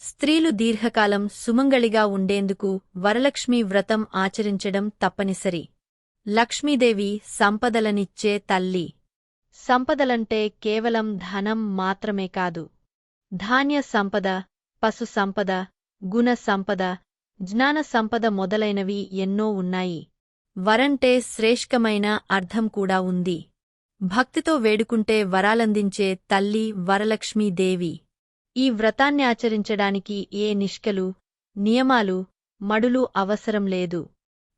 స్త్రీలు దీర్ఘకాలం సుమంగళిగా ఉండేందుకు వరలక్ష్మీ వ్రతం ఆచరించడం తప్పనిసరి. లక్ష్మీదేవి సంపదలనిచ్చే తల్లి. సంపదలంటే కేవలం ధనం మాత్రమే కాదు. ధాన్య సంపద, పశు సంపద, గుణ సంపద, జ్ఞాన సంపద మొదలైనవి ఎన్నో ఉన్నాయి. వరంటే శ్రేష్ఠమైన అర్థం కూడా ఉంది. భక్తితో వేడుకుంటే వరాలందించే తల్లి వరలక్ష్మీదేవి. ఈ వ్రతాన్ని ఆచరించడానికి ఏ నిష్కలు, నియమాలు, మడులు అవసరం లేదు.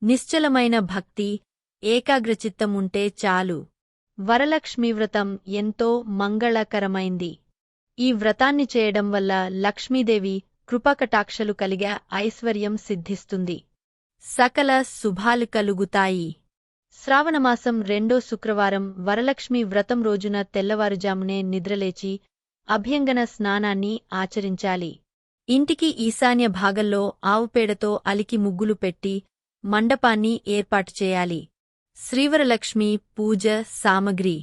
నిశ్చలమైన భక్తి, ఏకాగ్రచిత్తం ఉంటే చాలు. వరలక్ష్మీవ్రతం ఎంతో మంగళకరమైంది. ఈ వ్రతాన్ని చేయడం వల్ల లక్ష్మీదేవి కృపాకటాక్షలు కలిగే ఐశ్వర్యం సిద్ధిస్తుంది. సకల శుభాలు కలుగుతాయి. శ్రావణమాసం 2వ శుక్రవారం వరలక్ష్మీ వ్రతం రోజున తెల్లవారుజామునే నిద్రలేచి అభ్యంగన స్నానాన్ని ఆచరించాలి. ఇంటికి ఈశాన్య భాగంలో ఆవుపేడతో అలికి ముగ్గులు పెట్టి మండపాన్ని ఏర్పాటు చేయాలి. శ్రీవరలక్ష్మి పూజ సామగ్రి: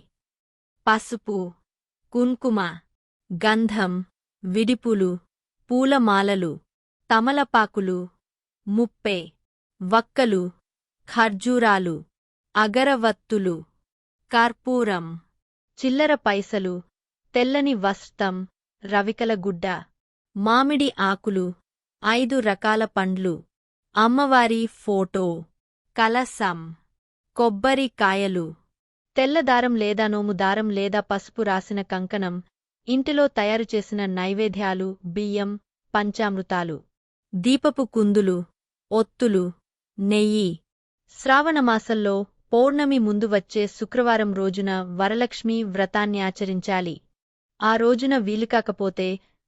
పసుపు, కుంకుమ, గంధం, విడిపులు, పూలమాలలు, తమలపాకులు, ముప్పే, వక్కలు, ఖర్జూరాలు, అగరవత్తులు, కర్పూరం, చిల్లర పైసలు, తెల్లని వస్త్రం, రవికల గుడ్డ, మామిడి ఆకులు, 5 రకాల పండ్లు, అమ్మవారి ఫోటో, కలశం, కొబ్బరి కాయలు, తెల్లదారం లేదా నోము దారం లేదా పసుపు రాసిన కంకణం, ఇంటిలో తయారుచేసిన నైవేద్యాలు, బియ్యం, పంచామృతాలు, దీపపు కుందులు, ఒత్తులు, నెయ్యి. శ్రావణమాసంలో పౌర్ణమి ముందు వచ్చే శుక్రవారం రోజున వరలక్ష్మీ వ్రతాన్ని ఆచరించాలి. ఆ రోజున వీలుకాకపోతే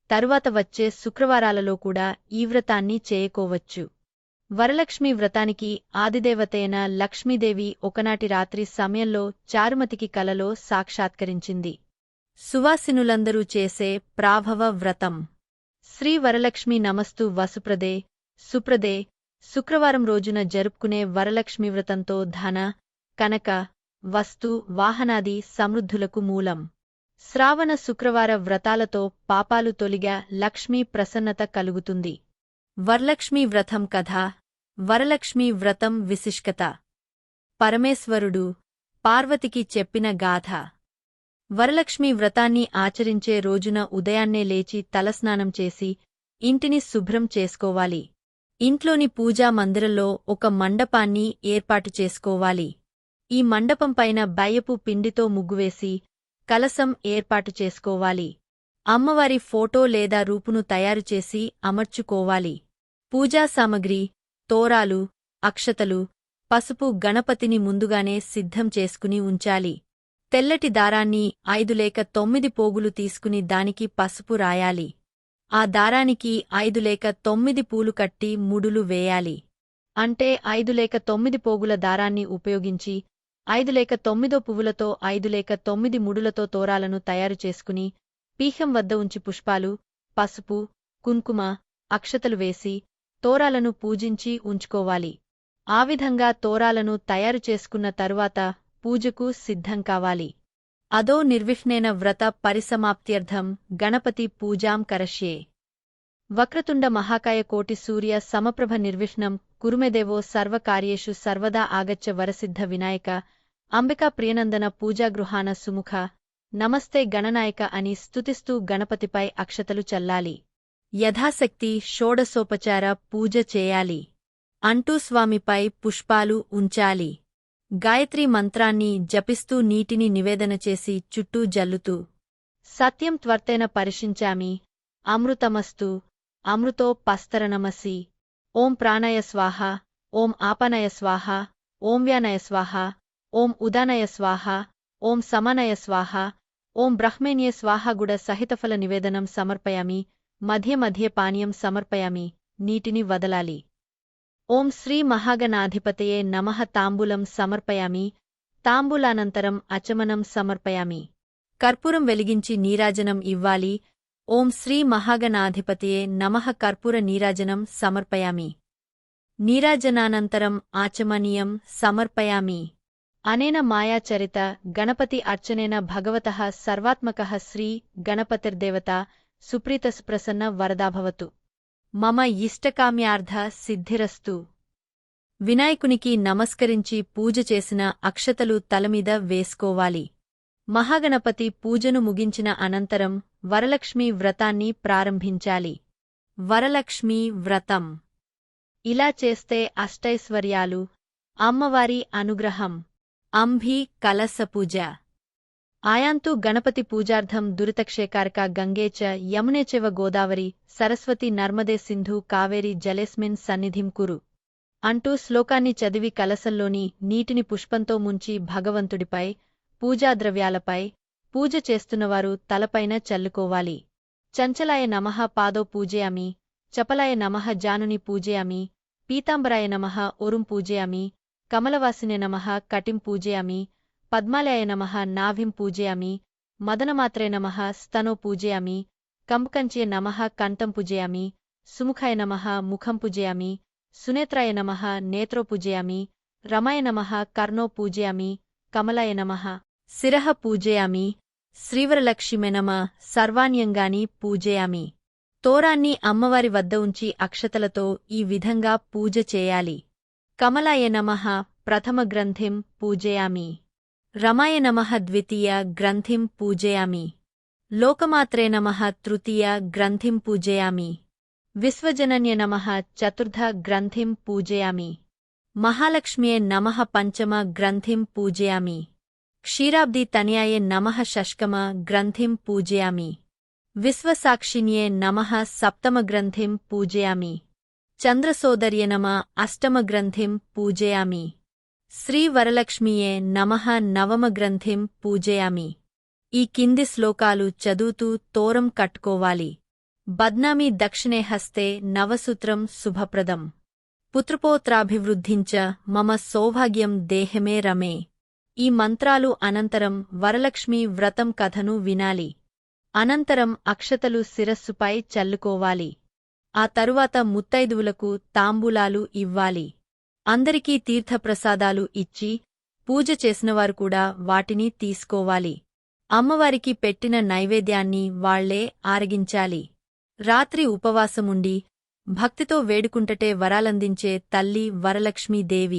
తరువాత వచ్చే శుక్రవారాలలో కూడా ఈ వ్రతాన్ని చేయకోవచ్చు. వరలక్ష్మీ వ్రతానికి ఆదిదేవతైన లక్ష్మీదేవి ఒకనాటి రాత్రి సమయంలో చారుమతికి కలలో సాక్షాత్కరించింది. సువాసినులందరూ చేసే ప్రాభవ వ్రతం. శ్రీ వరలక్ష్మీ నమస్తు వసుప్రదే, సుప్రదే. శుక్రవారం రోజున జరుపుకునే వరలక్ష్మీ వ్రతంతో ధన, కనక, వస్తు, వాహనాది సమృద్ధులకు మూలం. శ్రావణ శుక్రవార వ్రతాలతో పాపాలు తొలిగా లక్ష్మీ ప్రసన్నత కలుగుతుంది. వరలక్ష్మీ వ్రతం కథ. వరలక్ష్మీ వ్రతం విశిష్టత. పరమేశ్వరుడు పార్వతికి చెప్పిన గాథ. వరలక్ష్మీ వ్రతాన్ని ఆచరించే రోజున ఉదయాన్నే లేచి తలస్నానం చేసి ఇంటిని శుభ్రం చేసుకోవాలి. ఇంట్లోని పూజా మందిరంలో ఒక మండపాన్ని ఏర్పాటు చేసుకోవాలి. ఈ మండపంపైన బయ్యపు పిండితో ముగ్గువేసి కలశం ఏర్పాటు చేసుకోవాలి. అమ్మవారి ఫోటో లేదా రూపును తయారుచేసి అమర్చుకోవాలి. పూజా సామగ్రి: తోరాలు, అక్షతలు, పసుపు. గణపతిని ముందుగానే సిద్ధం చేసుకుని ఉంచాలి. తెల్లటి దారాన్ని 5 లేక 9 పోగులు తీసుకుని దానికి పసుపు రాయాలి. ఆ దారానికి 5 లేక 9 పూలు కట్టి ముడులు వేయాలి. అంటే 5 లేక 9 పోగుల దారాన్ని ఉపయోగించి 5 లేక 9 పువ్వులతో 5 లేక 9 ముడులతో తోరాలను తయారు చేసుకుని పీఠం వద్ద ఉంచి పుష్పాలు, పసుపు, కుంకుమ, అక్షతలు వేసి తోరాలను పూజించి ఉంచుకోవాలి. ఆ విధంగా తోరాలను తయారు చేసుకున్న తరువాత పూజకు సిద్ధం కావాలి. అదో నిర్విఘ్నేన వ్రత పరిసమాప్త్యర్థం గణపతి పూజాం కరష్యే. వక్రతుండ మహాకాయ కోటి సూర్య సమప్రభ నిర్విఘ్నం కురుమేదేవో సర్వకార్యేషు సర్వదా ఆగచ్చ వరసిద్ధ వినాయక అంబికా ప్రియనందన పూజాగృహాన సుముఖ నమస్తే గణనాయక అని స్తుతిస్తూ గణపతిపై అక్షతలు చల్లాలి. యథాశక్తి షోడశోపచార పూజ చేయాలి. అంటూ స్వామిపై పుష్పాలు ఉంచాలి. గాయత్రీ మంత్రాన్ని జపిస్తూ నీటిని నివేదన చేసి చుట్టూ జల్లుతూ సత్యం త్వర్తేన పరిశించామి, అమృతమస్తు, అమృతో పస్తరనమసి, ఓం ప్రాణయ స్వాహ, ఓం ఆపనయ స్వాహ, ఓం వ్యానయ స్వాహ, ఓం ఉదానయ స్వాహ, ఓం సమనయ స్వాహ, ఓం బ్రహ్మేణ్య స్వాహ గుడ సహితఫల నివేదనం సమర్పయామి. మధ్య మధ్య పానీయం సమర్పయామి. నీటిని వదలాలి. ఓం శ్రీ మహాగణాధిపతయే నమః తాంబూలం సమర్పయామి. తాంబూలానంతరం అచమనం సమర్పయామి. కర్పూరం వెలిగించి నీరాజనం ఇవ్వాలి. ఓం శ్రీ మహాగణాధిపతయే నమః కర్పూర నీరాజనం సమర్పయామి. నీరాజనానంతరం ఆచమనీయం సమర్పయామి. అనేన మాయాచరిత గణపతి అర్చనేన భగవతః సర్వాత్మకః శ్రీ గణపతిర్దేవత సుప్రీతసుప్రసన్న వరదాభవతు. మమ ఇష్టకామ్యార్థ సిద్ధిరస్తు. వినాయకునికి నమస్కరించి పూజ చేసిన అక్షతలు తలమీద వేసుకోవాలి. మహాగణపతి పూజను ముగించిన అనంతరం వరలక్ష్మీ వ్రతాన్ని ప్రారంభించాలి. వరలక్ష్మీ వ్రతం ఇలా చేస్తే అష్టైశ్వర్యాలు, అమ్మవారి అనుగ్రహం. అంభి కలశ పూజ. ఆయాంతు గణపతి పూజార్థం దురితక్షేకారక గంగే చ యమునే చైవ గోదావరి సరస్వతి నర్మదే సింధు కావేరి జలేస్మిన్ సన్నిధిం కురు అంటూ శ్లోకాన్ని చదివి కలశంలోని నీటిని పుష్పంతో ముంచి భగవంతుడిపై, పూజాద్రవ్యాలపై, పూజ చేస్తున్నవారు తలపైన చల్లుకోవాలి. చంచలాయ నమః పాదో పూజయామి, చపలాయ నమః జానుని పూజయామి, పీతాంబరాయ నమః ఒరుం పూజయామి, కమలవాసినే నమః కటిం పూజయామి, పద్మాలయాయ నమః నాభిం పూజయామి, మదనమాత్రే నమః స్తనో పూజయామి, కంబకంచ్యే నమః కంఠం పూజయామి, సుముఖాయ నమః ముఖం పూజయామి, సునేత్రాయ నమః నేత్రో పూజయామి, రమాయ నమః కర్ణో పూజయామి, కమలాయ నమః శిరః పూజయామి, శ్రీవరలక్ష్మీ నమః సర్వాణ్యంగాని పూజయామి. తోరాన్ని అమ్మవారి వద్ద ఉంచి అక్షతలతో ఈ విధంగా పూజ చేయాలి. కమలాయ నమః ప్రథమ గ్రంథిం పూజయామి, రమాయ నమః ద్వితీయ గ్రంథిం పూజయామి, లోకమాత్రే నమః తృతీయ గ్రంథిం పూజయామి, విశ్వజనన్య నమః చతుర్థ గ్రంథిం పూజయామి, మహాలక్ష్మ్యే నమః పంచమ గ్రంథిం పూజయామి, క్షీరాబ్ది తనయాయ నమః షష్కమ గ్రంథిం పూజయామి, విశ్వసాక్షిణ్యే నమః సప్తమ గ్రంథిం పూజయామి, చంద్రసోదర్య నమః అష్టమ గ్రంథిం పూజయామి, శ్రీవరలక్ష్మీయే నమః నవమ గ్రంథిం పూజయామి. ఈ కింది శ్లోకాలు చదువుతూ తోరం కట్టుకోవాలి. బద్నామి దక్షిణే హస్తే నవసూత్రం శుభప్రదం. పుత్రపౌత్రాభివృద్ధించ మమ సౌభాగ్యం దేహమే రమే. ఈ మంత్రాలు అనంతరం వరలక్ష్మీ వ్రతం కథను వినాలి. అనంతరం అక్షతలు శిరస్సుపై చల్లుకోవాలి. ఆ తరువాత ముత్తైదువులకు తాంబూలాలు ఇవ్వాలి. అందరికీ తీర్థప్రసాదాలు ఇచ్చి, పూజ చేసినవారు కూడా వాటిని తీసుకోవాలి. అమ్మవారికి పెట్టిన నైవేద్యాన్ని వాళ్లే ఆరగించాలి. రాత్రి ఉపవాసముండి భక్తితో వేడుకుంటటే వరాలందించే తల్లి వరలక్ష్మీదేవి.